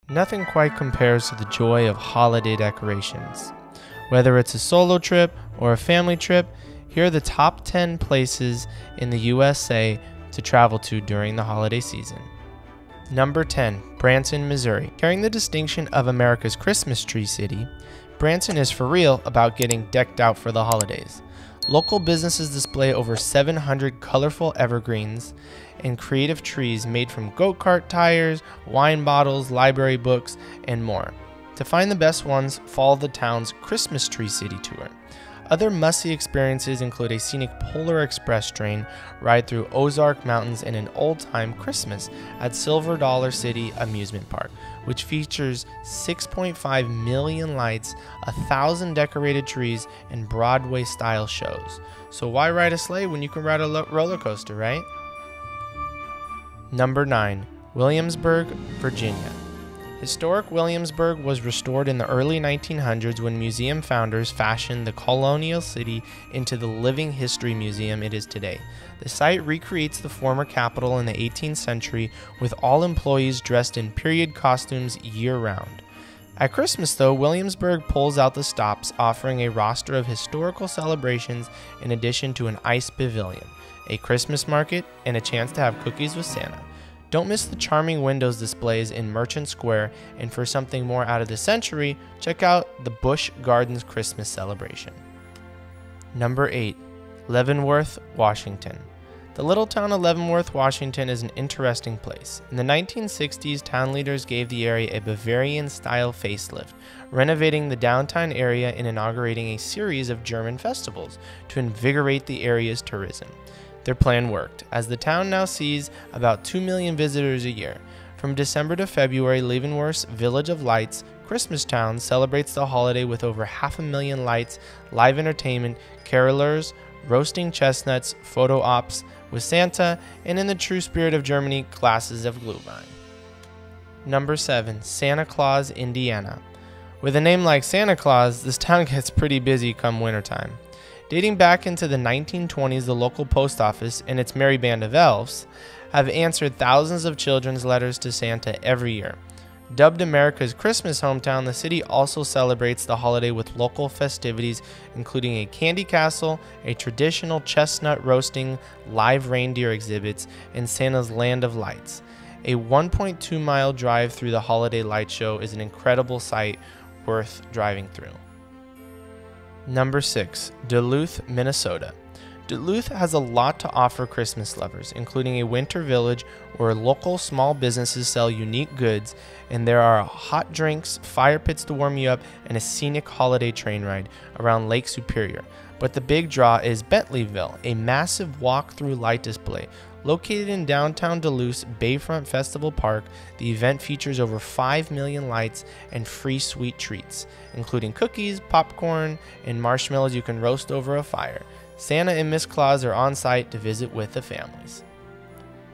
Nothing quite compares to the joy of holiday decorations. Whether it's a solo trip or a family trip, here are the top 10 places in the USA to travel to during the holiday season. Number 10, Branson, Missouri. Carrying the distinction of America's Christmas tree city, Branson is for real about getting decked out for the holidays. Local businesses display over 700 colorful evergreens and creative trees made from go-kart tires, wine bottles, library books, and more. To find the best ones, follow the town's Christmas Tree City tour. Other must-see experiences include a scenic Polar Express train ride through Ozark Mountains and an old-time Christmas at Silver Dollar City Amusement Park, which features 6.5 million lights, 1,000 decorated trees, and Broadway-style shows. So why ride a sleigh when you can ride a roller coaster, right? Number 9, Williamsburg, Virginia. Historic Williamsburg was restored in the early 1900s when museum founders fashioned the colonial city into the living history museum it is today. The site recreates the former capital in the 18th century with all employees dressed in period costumes year-round. At Christmas, though, Williamsburg pulls out the stops, offering a roster of historical celebrations in addition to an ice pavilion, a Christmas market, and a chance to have cookies with Santa. Don't miss the charming windows displays in Merchant Square, and for something more out of the century, check out the Busch Gardens Christmas celebration. Number 8, Leavenworth, Washington. The little town of Leavenworth, Washington is an interesting place. In the 1960s, town leaders gave the area a Bavarian-style facelift, renovating the downtown area and inaugurating a series of German festivals to invigorate the area's tourism. Their plan worked, as the town now sees about 2 million visitors a year. From December to February, Leavenworth's Village of Lights, Christmas Town, celebrates the holiday with over 500,000 lights, live entertainment, carolers, roasting chestnuts, photo ops with Santa, and in the true spirit of Germany, glasses of Glühwein. Number 7, Santa Claus, Indiana. With a name like Santa Claus, this town gets pretty busy come wintertime. Dating back into the 1920s, the local post office and its merry band of elves have answered thousands of children's letters to Santa every year. Dubbed America's Christmas hometown, the city also celebrates the holiday with local festivities including a candy castle, a traditional chestnut roasting, live reindeer exhibits, and Santa's Land of Lights. A 1.2-mile drive through the holiday light show is an incredible sight worth driving through. Number 6, Duluth, Minnesota. Duluth has a lot to offer Christmas lovers, including a winter village where local small businesses sell unique goods, and there are hot drinks, fire pits to warm you up, and a scenic holiday train ride around Lake Superior. But the big draw is Bentleyville, a massive walk-through light display. Located in downtown Duluth's Bayfront Festival Park, the event features over 5 million lights and free sweet treats, including cookies, popcorn, and marshmallows you can roast over a fire. Santa and Miss Claus are on site to visit with the families.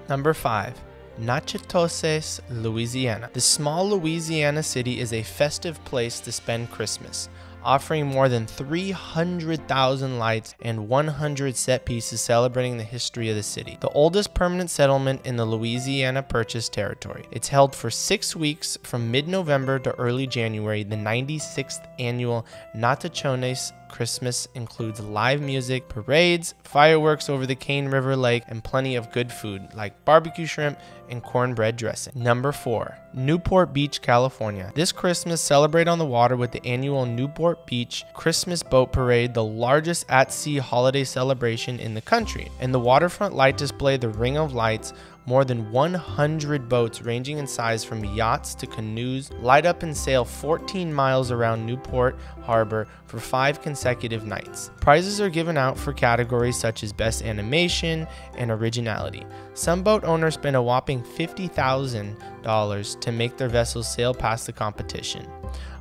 Number 5, Natchitoches, Louisiana. The small Louisiana city is a festive place to spend Christmas, offering more than 300,000 lights and 100 set pieces celebrating the history of the city. The oldest permanent settlement in the Louisiana Purchase territory. It's held for 6 weeks from mid-November to early January. The 96th annual Natchitoches Christmas includes live music, parades, fireworks over the Cane River Lake, and plenty of good food like barbecue shrimp and cornbread dressing. Number 4, Newport Beach, California. This Christmas, celebrate on the water with the annual Newport Beach Christmas Boat Parade, the largest at-sea holiday celebration in the country. And the waterfront light display, the Ring of Lights, more than 100 boats ranging in size from yachts to canoes light up and sail 14 miles around Newport Harbor for 5 consecutive nights. Prizes are given out for categories such as Best Animation and Originality. Some boat owners spend a whopping $50,000 to make their vessels sail past the competition.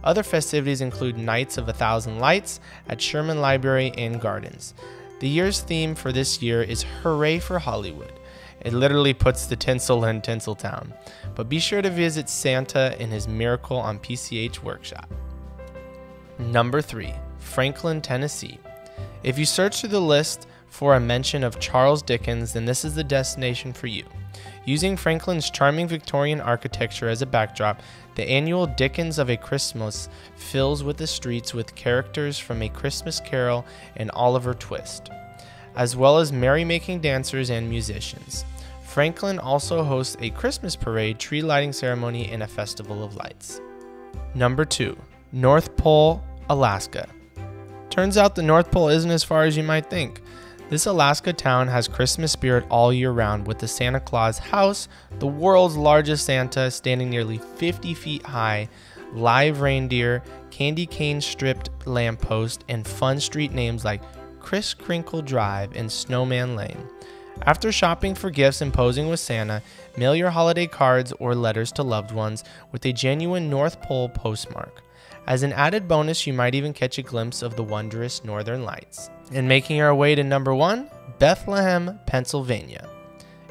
Other festivities include Nights of 1,000 Lights at Sherman Library and Gardens. The year's theme for this year is Hooray for Hollywood. It literally puts the tinsel in Tinseltown. But be sure to visit Santa and his Miracle on PCH workshop. Number 3, Franklin, Tennessee. If you search through the list for a mention of Charles Dickens, then this is the destination for you. Using Franklin's charming Victorian architecture as a backdrop, the annual Dickens of a Christmas fills with the streets with characters from A Christmas Carol and Oliver Twist, as well as merrymaking dancers and musicians. Franklin also hosts a Christmas parade, tree lighting ceremony, and a festival of lights. Number 2. North Pole, Alaska. Turns out the North Pole isn't as far as you might think. This Alaska town has Christmas spirit all year round, with the Santa Claus house, the world's largest Santa, standing nearly 50 feet high, live reindeer, candy cane stripped lamppost, and fun street names like Kris Kringle Drive and Snowman Lane. After shopping for gifts and posing with Santa, mail your holiday cards or letters to loved ones with a genuine North Pole postmark. As an added bonus, you might even catch a glimpse of the wondrous northern lights. And making our way to number 1, Bethlehem, Pennsylvania.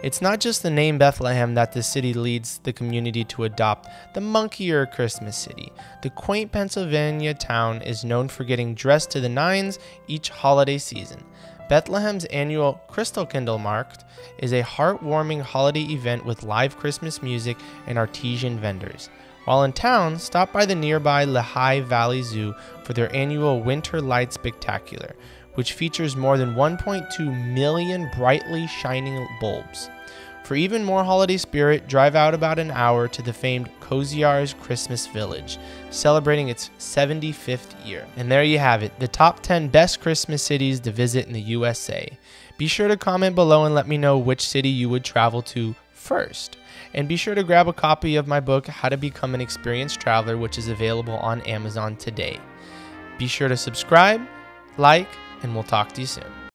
It's not just the name Bethlehem that the city leads the community to adopt the monkier Christmas city. The quaint Pennsylvania town is known for getting dressed to the nines each holiday season. Bethlehem's annual Christkindl Markt is a heartwarming holiday event with live Christmas music and artisan vendors. While in town, stop by the nearby Lehigh Valley Zoo for their annual Winter Light Spectacular, which features more than 1.2 million brightly shining bulbs. For even more holiday spirit, drive out about an hour to the famed Koziar's Christmas Village, celebrating its 75th year. And there you have it, the top 10 best Christmas cities to visit in the USA. Be sure to comment below and let me know which city you would travel to first. And be sure to grab a copy of my book, How to Become an Experienced Traveler, which is available on Amazon today. Be sure to subscribe, like, and we'll talk to you soon.